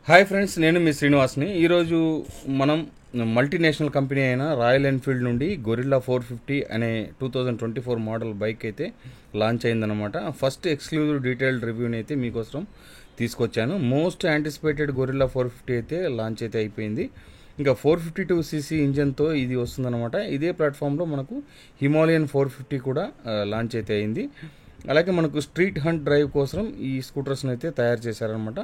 Hi friends, నేను మీ శ్రీనివాస్ని. ఈరోజు మనం మల్టీనేషనల్ కంపెనీ అయిన రాయల్ ఎన్ఫీల్డ్ నుండి గొరిల్లా 450 అనే 2024 మోడల్ బైక్ అయితే లాంచ్ అయిందనమాట. ఫస్ట్ ఎక్స్క్లూజివ్ డీటెయిల్డ్ రివ్యూని అయితే మీకోసం తీసుకొచ్చాను. మోస్ట్ యాంటిసిపేటెడ్ గొరిల్లా 450 అయితే లాంచ్ అయితే అయిపోయింది. ఇంకా 452cc ఇంజన్తో ఇది వస్తుందన్నమాట. ఇదే ప్లాట్ఫామ్లో మనకు హిమాలయన్ 450 కూడా లాంచ్ అయితే అయింది. అలాగే మనకు స్ట్రీట్ హంట్ డ్రైవ్ కోసం ఈ స్కూటర్స్ని అయితే తయారు చేశారనమాట.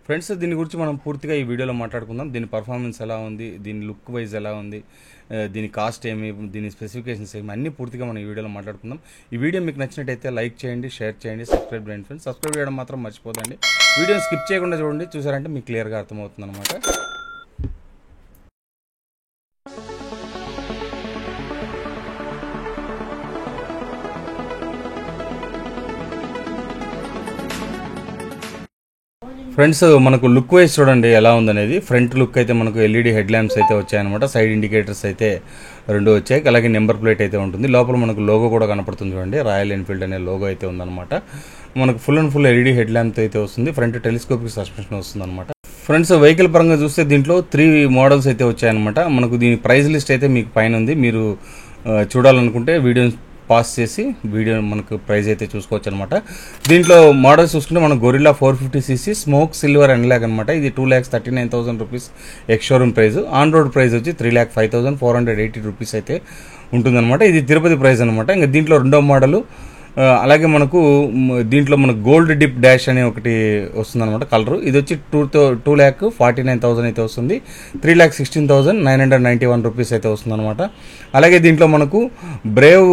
ఫ్రెండ్స్, దీని గురించి మనం పూర్తిగా ఈ వీడియోలో మాట్లాడుకుందాం. దీని పర్ఫార్మెన్స్ ఎలా ఉంది, దీని లుక్ వైజ్ ఎలా ఉంది, దీని కాస్ట్ ఏమి, దీని స్పెసిఫికేషన్స్ ఏమి, అన్నీ పూర్తిగా మనం ఈ వీడియోలో మాట్లాడుకుందాం. ఈ వీడియో మీకు నచ్చినట్టయితే లైక్ చేయండి, షేర్ చేయండి, సబ్స్క్రైబ్ చేయండి ఫ్రెండ్స్. సబ్స్క్రైబ్ చేయడం మాత్రం మర్చిపోదండి. వీడియోని స్కిప్ చేయకుండా చూడండి, చూసారంటే మీకు క్లియర్గా అర్థమవుతుంది అనమాట. ఫ్రెండ్స్, మనకు లుక్ వైజ్ చూడండి ఎలా ఉందనేది. ఫ్రంట్ లుక్ అయితే మనకు ఎల్ఈడి హెడ్ ల్యాంప్స్ అయితే వచ్చాయన్నమాట. సైడ్ ఇండికేటర్స్ అయితే రెండు వచ్చాయి. అలాగే నెంబర్ ప్లేట్ అయితే ఉంటుంది. లోపల మనకు లోగో కూడా కనపడుతుంది చూడండి. రాయల్ ఎన్ఫీల్డ్ అనే లోగో అయితే ఉందన్నమాట. మనకు full and full LED head lamp అయితే వస్తుంది. ఫ్రంట్ టెలిస్కోపిక్ సస్పెన్షన్ వస్తుంది అనమాట. ఫ్రెండ్స్, వెహికల్ పరంగా చూస్తే దీంట్లో 3 మోడల్స్ అయితే వచ్చాయన్నమాట. మనకు దీని ప్రైస్ లిస్ట్ అయితే మీకు పైన ఉంది. మీరు చూడాలనుకుంటే వీడియోని పాస్ చేసి వీడియో మనకు ప్రైస్ అయితే చూసుకోవచ్చు అనమాట. దీంట్లో మోడల్స్ చూసుకుంటే మనకు gorilla 450cc smoke silver analogue అనమాట. ఇది 2,39,000 rupees ex showroom price. On road price వచ్చి 3,05,480 రూపీస్ అయితే ఉంటుందన్నమాట. ఇది తిరుపతి ప్రైస్ అనమాట. ఇంకా దీంట్లో రెండో మోడలు, అలాగే మనకు దీంట్లో మనకు గోల్డ్ డిప్ డాష్ అనే ఒకటి వస్తుంది అనమాట కలరు. ఇది వచ్చి 2,49,000 అయితే వస్తుంది. 3,16,991 రూపీస్ అయితే వస్తుంది అనమాట. అలాగే దీంట్లో మనకు బ్రేవ్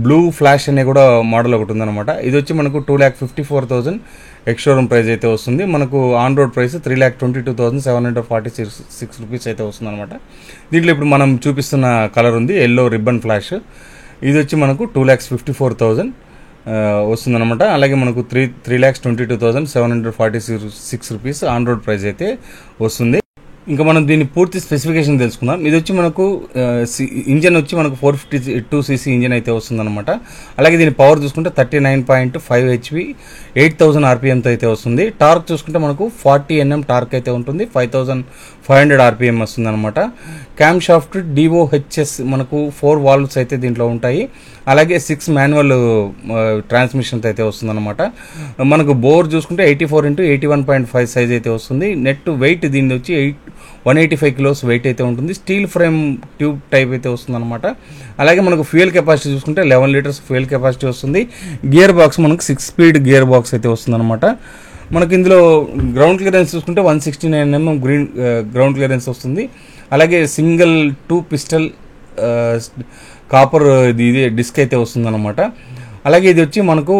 బ్లూ ఫ్లాష్ అనే కూడా మోడల్ ఒకటి ఉందన్నమాట. ఇది వచ్చి మనకు 2,54,000 ఎక్స్ షోరూమ్ ప్రైస్ అయితే వస్తుంది. మనకు ఆన్ రోడ్ ప్రైస్ 3,22,746 రూపీస్ అయితే వస్తుంది అనమాట. దీంట్లో ఇప్పుడు మనం చూపిస్తున్న కలర్ ఉంది ఎల్లో రిబ్బన్ ఫ్లాష్. ఇది వచ్చి మనకు 2,54,000 వస్తుందన్నమాట. అలాగే మనకు 3,22,746 రూపీస్ ఆన్ రోడ్ ప్రైస్ అయితే వస్తుంది. ఇంకా మనం దీని పూర్తి స్పెసిఫికేషన్ తెలుసుకుందాం. ఇది వచ్చి మనకు ఇంజన్ వచ్చి మనకు 452cc ఇంజన్ అయితే వస్తుందన్నమాట. అలాగే దీని పవర్ చూసుకుంటే 39.5 HP 8,000 RPMతో అయితే వస్తుంది. టార్క్ చూసుకుంటే మనకు 40 Nm టార్క్ అయితే ఉంటుంది. 5,500 RPM వస్తుంది అనమాట. క్యామ్ షాఫ్ట్ DOHS మనకు 4 వాల్వ్స్ అయితే దీంట్లో ఉంటాయి. అలాగే 6 మాన్యువల్ ట్రాన్స్మిషన్స్ అయితే వస్తుందన్నమాట. మనకు బోర్ చూసుకుంటే 84x81.5 సైజ్ అయితే వస్తుంది. నెట్ వెయిట్ దీని వచ్చి 185 కిలోస్ వెయిట్ అయితే ఉంటుంది. స్టీల్ ఫ్రేమ్ ట్యూబ్ టైప్ అయితే వస్తుంది అనమాట. అలాగే మనకు ఫ్యూయల్ కెపాసిటీ చూసుకుంటే 11 లీటర్స్ ఫ్యూయల్ కెపాసిటీ వస్తుంది. గియర్ బాక్స్ మనకు 6 స్పీడ్ గియర్ బాక్స్ అయితే వస్తుంది అనమాట. మనకి ఇందులో గ్రౌండ్ క్లియరెన్స్ చూసుకుంటే 169 mm గ్రౌండ్ క్లియరెన్స్ వస్తుంది. అలాగే సింగిల్ 2 పిస్టల్ కాపర్ ఇది డిస్క్ అయితే వస్తుంది అనమాట. అలాగే ఇది వచ్చి మనకు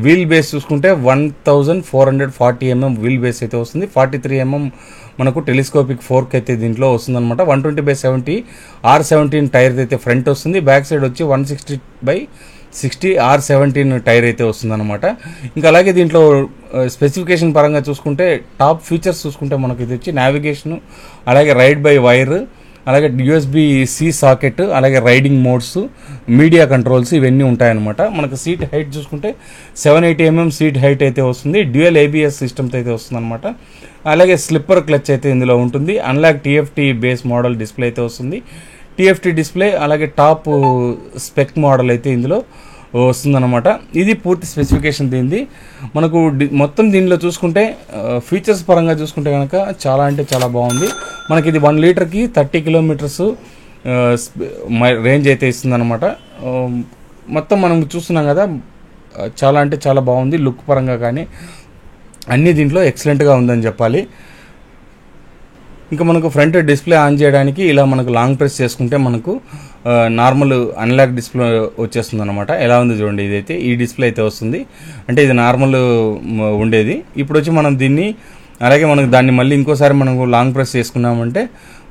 వీల్ బేస్ చూసుకుంటే 1,440 mm వీల్ బేస్ అయితే వస్తుంది. 43 mm మనకు టెలిస్కోపిక్ ఫోర్క్ అయితే దీంట్లో వస్తుంది అనమాట. 120/70 R17 టైర్ అయితే ఫ్రంట్ వస్తుంది. బ్యాక్ సైడ్ వచ్చి 160/60 R17 టైర్ అయితే వస్తుంది అనమాట. ఇంకా అలాగే దీంట్లో స్పెసిఫికేషన్ పరంగా చూసుకుంటే టాప్ ఫీచర్స్ చూసుకుంటే మనకు ఇది వచ్చి నావిగేషన్, అలాగే రైడ్ బై వైర్, అలాగే USB-C సాకెట్, అలాగే రైడింగ్ మోడ్స్, మీడియా కంట్రోల్స్ ఇవన్నీ ఉంటాయన్నమాట. మనకు సీట్ హైట్ చూసుకుంటే 780 mm సీట్ హైట్ అయితే వస్తుంది. డ్యూయల్ ABS సిస్టమ్తో అయితే వస్తుంది అనమాట. అలాగే స్లిప్పర్ క్లచ్ అయితే ఇందులో ఉంటుంది. Unlock TFT base model display అయితే వస్తుంది. TFT డిస్ప్లే అలాగే టాప్ స్పెక్ మోడల్ అయితే ఇందులో వస్తుందన్నమాట. ఇది పూర్తి స్పెసిఫికేషన్ దీనిది. మనకు మొత్తం దీనిలో చూసుకుంటే ఫీచర్స్ పరంగా చూసుకుంటే కనుక చాలా అంటే చాలా బాగుంది. మనకి ఇది 1 లీటర్కి 30 కిలోమీటర్స్ రేంజ్ అయితే ఇస్తుందన్నమాట. మొత్తం మనం చూస్తున్నాం కదా, చాలా అంటే చాలా బాగుంది. లుక్ పరంగా కానీ అన్నీ దీంట్లో ఎక్సలెంట్గా ఉందని చెప్పాలి. ఇంకా మనకు ఫ్రంట్ డిస్ప్లే ఆన్ చేయడానికి ఇలా మనకు లాంగ్ ప్రెస్ చేసుకుంటే మనకు నార్మల్ అన్లాక్ డిస్ప్లే వచ్చేస్తుంది అనమాట. ఎలా ఉంది చూడండి, ఇదైతే ఈ డిస్ప్లే అయితే వస్తుంది. అంటే ఇది నార్మల్ ఉండేది. ఇప్పుడు వచ్చి మనం దీన్ని అలాగే మనకు దాన్ని మళ్ళీ ఇంకోసారి మనకు లాంగ్ ప్రెస్ చేసుకున్నామంటే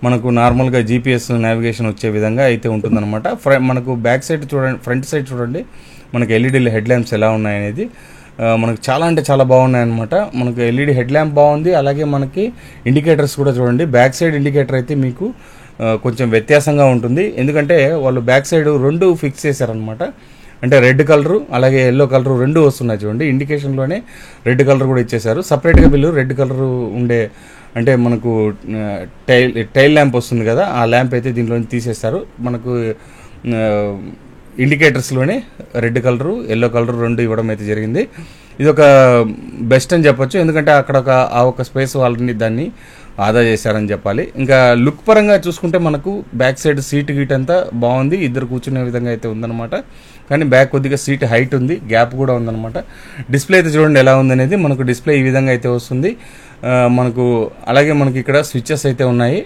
మనకు నార్మల్గా GPS నావిగేషన్ వచ్చే విధంగా అయితే ఉంటుందన్నమాట. మనకు బ్యాక్ సైడ్ చూడండి, ఫ్రంట్ సైడ్ చూడండి మనకు LED హెడ్ ల్యాంప్స్ ఎలా ఉన్నాయనేది మనకు చాలా అంటే చాలా బాగున్నాయి అనమాట. మనకు LED హెడ్ ల్యాంప్ బాగుంది. అలాగే మనకి ఇండికేటర్స్ కూడా చూడండి. బ్యాక్ సైడ్ ఇండికేటర్ అయితే మీకు కొంచెం వ్యత్యాసంగా ఉంటుంది. ఎందుకంటే వాళ్ళు బ్యాక్ సైడ్ 2 ఫిక్స్ చేశారనమాట. అంటే రెడ్ కలరు అలాగే ఎల్లో కలరు రెండు వస్తున్నాయి చూడండి. ఇండికేషన్లోనే రెడ్ కలర్ కూడా ఇచ్చేసారు. సపరేట్గా వీళ్ళు రెడ్ కలర్ ఉండే అంటే మనకు టైల్ ల్యాంప్ వస్తుంది కదా, ఆ ల్యాంప్ అయితే దీంట్లో తీసేస్తారు. మనకు ఇండికేటర్స్లోనే రెడ్ కలరు ఎల్లో కలర్ రెండు ఇవ్వడం అయితే జరిగింది. ఇది ఒక బెస్ట్ అని చెప్పొచ్చు, ఎందుకంటే అక్కడ ఒక స్పేస్ వాళ్ళని దాన్ని ఆదా చేశారని చెప్పాలి. ఇంకా లుక్ పరంగా చూసుకుంటే మనకు బ్యాక్ సైడ్ సీట్ గీట్ అంతా బాగుంది, ఇద్దరు కూర్చునే విధంగా అయితే ఉందన్నమాట. కానీ బ్యాక్ కొద్దిగా సీట్ హైట్ ఉంది, గ్యాప్ కూడా ఉందన్నమాట. డిస్ప్లే అయితే చూడండి ఎలా ఉందనేది. మనకు డిస్ప్లే ఈ విధంగా అయితే వస్తుంది మనకు. అలాగే మనకి ఇక్కడ స్విచ్చెస్ అయితే ఉన్నాయి,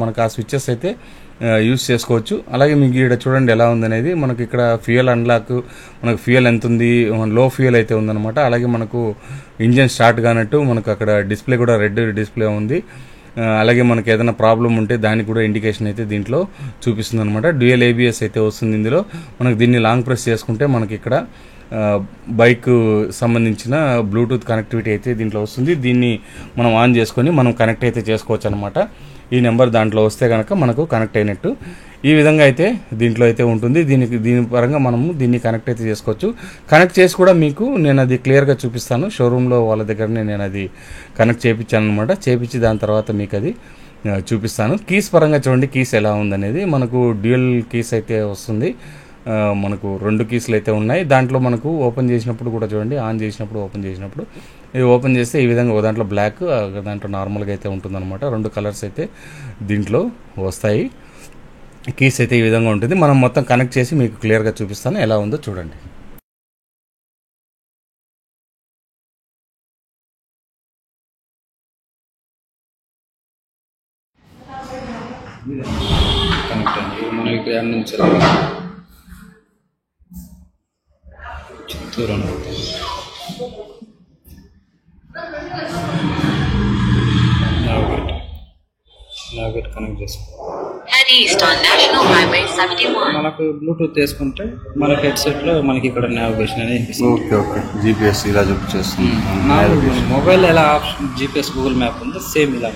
మనకు ఆ స్విచ్చెస్ అయితే యూజ్ చేసుకోవచ్చు. అలాగే మీకు ఇక్కడ చూడండి ఎలా ఉందనేది. మనకి ఇక్కడ ఫ్యూయల్ అన్లాక్, మనకు ఫ్యూయల్ ఎంత ఉంది, లో ఫ్యూయల్ అయితే ఉందన్నమాట. అలాగే మనకు ఇంజన్ స్టార్ట్ కానట్టు మనకు అక్కడ డిస్ప్లే కూడా రెడ్ డిస్ప్లే ఉంది. అలాగే మనకి ఏదైనా ప్రాబ్లం ఉంటే దానికి కూడా ఇండికేషన్ అయితే దీంట్లో చూపిస్తుంది అనమాట. డ్యూయల్ ఏబిఎస్ అయితే వస్తుంది ఇందులో. మనకు దీన్ని లాంగ్ ప్రెస్ చేసుకుంటే మనకి ఇక్కడ బైక్ సంబంధించిన బ్లూటూత్ కనెక్టివిటీ అయితే దీంట్లో వస్తుంది. దీన్ని మనం ఆన్ చేసుకొని మనం కనెక్ట్ అయితే చేసుకోవచ్చు అనమాట. ఈ నెంబర్ దాంట్లో వస్తే కనుక మనకు కనెక్ట్ అయినట్టు ఈ విధంగా అయితే దీంట్లో అయితే ఉంటుంది. దీని పరంగా మనము దీన్ని కనెక్ట్ అయితే చేసుకోవచ్చు. కనెక్ట్ చేసి కూడా మీకు నేను అది క్లియర్గా చూపిస్తాను. షోరూంలో వాళ్ళ దగ్గరనే నేను అది కనెక్ట్ చేయించాను అనమాట. చేయించి దాని తర్వాత మీకు అది చూపిస్తాను. కీస్ పరంగా చూడండి కీస్ ఎలా ఉందనేది. మనకు డ్యూయల్ కీస్ అయితే వస్తుంది. మనకు 2 కీస్లు అయితే ఉన్నాయి. దాంట్లో మనకు ఓపెన్ చేసినప్పుడు కూడా చూడండి, ఆన్ చేసినప్పుడు ఓపెన్ చేసినప్పుడు ఇది ఓపెన్ చేస్తే ఈ విధంగా ఒక దాంట్లో బ్లాక్, దాంట్లో నార్మల్గా అయితే ఉంటుందన్నమాట. 2 కలర్స్ అయితే దీంట్లో వస్తాయి. కీస్ అయితే ఈ విధంగా ఉంటుంది. మనం మొత్తం కనెక్ట్ చేసి మీకు క్లియర్గా చూపిస్తాను ఎలా ఉందో చూడండి. కనెక్ట్ అండి. మనం ఇక్కడ నుంచి చిత్తూరు నావిగేట్ కనెక్ట్ చేసుకోవాలి. మనకు బ్లూటూత్ వేసుకుంటే మన హెడ్సెట్లో మనకి ఇక్కడ నావిగేషన్ అనేది ఓకే ఓకే జీపీఎస్ ఇలా చూపించేస్తుంది. మొబైల్ ఎలా ఆప్షన్ జీపీఎస్ గూగుల్ మ్యాప్ ఉందో సేమ్ ఇలా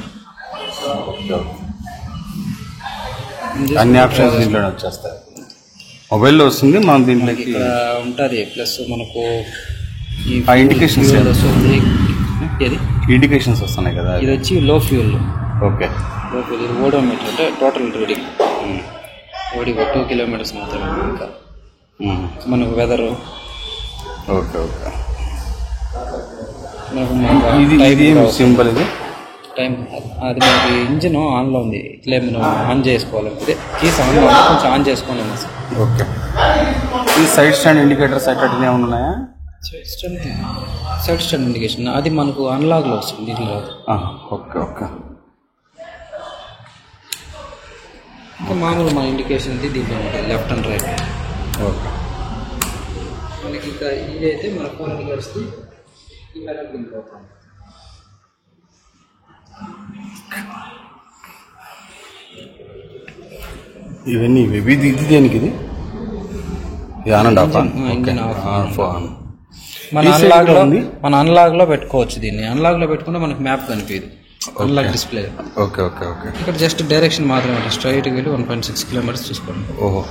అన్ని ఆప్షన్స్ దీంట్లోనే వచ్చేస్తాయి. మొబైల్లో వస్తుంది, మనం దీంట్లో ఇక్కడ ఉంటుంది. ప్లస్ మనకు ఇండికేషన్స్ వస్తుంది. ఇది ఇండికేషన్స్ వస్తున్నాయి కదా. ఇది వచ్చి లో ఫ్యూల్. ఓకే, లో ఫ్యూల్. ఇది ఓడోమీటర్ అంటే టోటల్ రీడింగ్. ఓడి 2 కిలోమీటర్స్ మాత్రమే. ఇంకా మనకు వెదరు. Okay okay. ఇది సింపుల్. ఇది టైం అది మనకి ఇంజిన్ ఆన్లో ఉంది. ఇట్లా మనం ఆన్ చేసుకోవాలి. కీస్ ఆన్లో ఉంది, కొంచెం ఆన్ చేసుకోండి. ఓకే. ఈ సైడ్ స్టాండ్ ఇండికేటర్స్ అట్లా ఉన్నాయా? సైడ్ స్టాండ్ ఇండికేషన్ అది మనకు అన్లాగ్లో వస్తుంది, దీంట్లో. Okay okay. ఇంకా మామూలు మన ఇండికేషన్ దీంట్లో ఉంటుంది, లెఫ్ట్ అండ్ రైట్. ఓకే. మనకి ఇంకా ఇది అయితే మన ఫోన్ ఇండికేటర్స్కి ఈ కలర్ దీంట్లో అవుతుంది. ఇవన్నీ ఇది దేనికి? ఇది ఆన్ అండ్ ఆఫ్. మన అన్లాగ్ లో పెట్టుకోవచ్చు. దీన్ని అన్లాగ్ లో పెట్టుకుంటే మనకి మ్యాప్ కనిపించదు, analogue display. Okay okay okay. ఇక్కడ జస్ట్ డైరెక్షన్ మాత్రమే, స్ట్రైట్ వెళ్ళి 1.6 కిలోమీటర్స్ చూసుకోండి. ఓహో.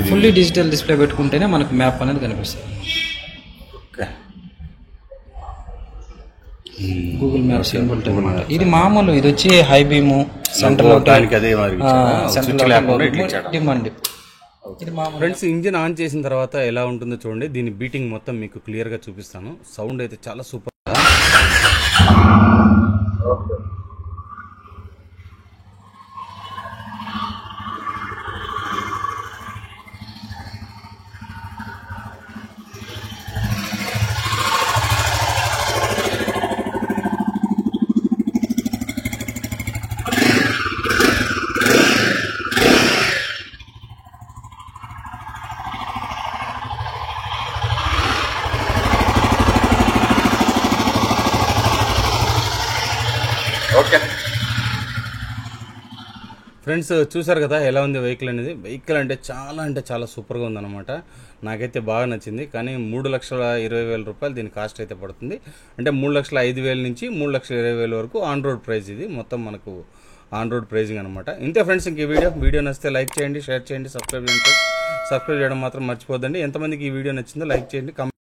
ఫుల్లీ డిజిటల్ డిస్ప్లే పెట్టుకుంటేనే మనకి మ్యాప్ అనేది కనిపిస్తుంది. ఓకే. గూగుల్ మ్యాప్స్ అనమాట. ఇది మామూలు. ఇది వచ్చి high beam central demand. Friends, engine on చేసిన తర్వాత ఎలా ఉంటుందో చూడండి. దీని బీటింగ్ మొత్తం మీకు క్లియర్గా చూపిస్తాను. సౌండ్ అయితే చాలా సూపర్. ఓకే ఫ్రెండ్స్, చూసారు కదా ఎలా ఉంది వెహికల్ అనేది. వెహికల్ అంటే చాలా సూపర్గా ఉందన్నమాట. నాకైతే బాగా నచ్చింది. కానీ 3,20,000 రూపాయలు దీని కాస్ట్ అయితే పడుతుంది. అంటే 3,05,000 నుంచి 3,20,000 వరకు ఆన్ రోడ్ ప్రైస్. ఇది మొత్తం మనకు ఆన్ రోడ్ ప్రైజింగ్ అనమాట. ఇంతే ఫ్రెండ్స్. ఇంక వీడియో నచ్చితే లైక్ చేయండి, షేర్ చేయండి, సబ్స్క్రైబ్ చేయండి. సబ్స్క్రైబ్ చేయడం మాత్రం మర్చిపోద్దండి. ఎంతమందికి ఈ వీడియో నచ్చిందో లైక్ చేయండి.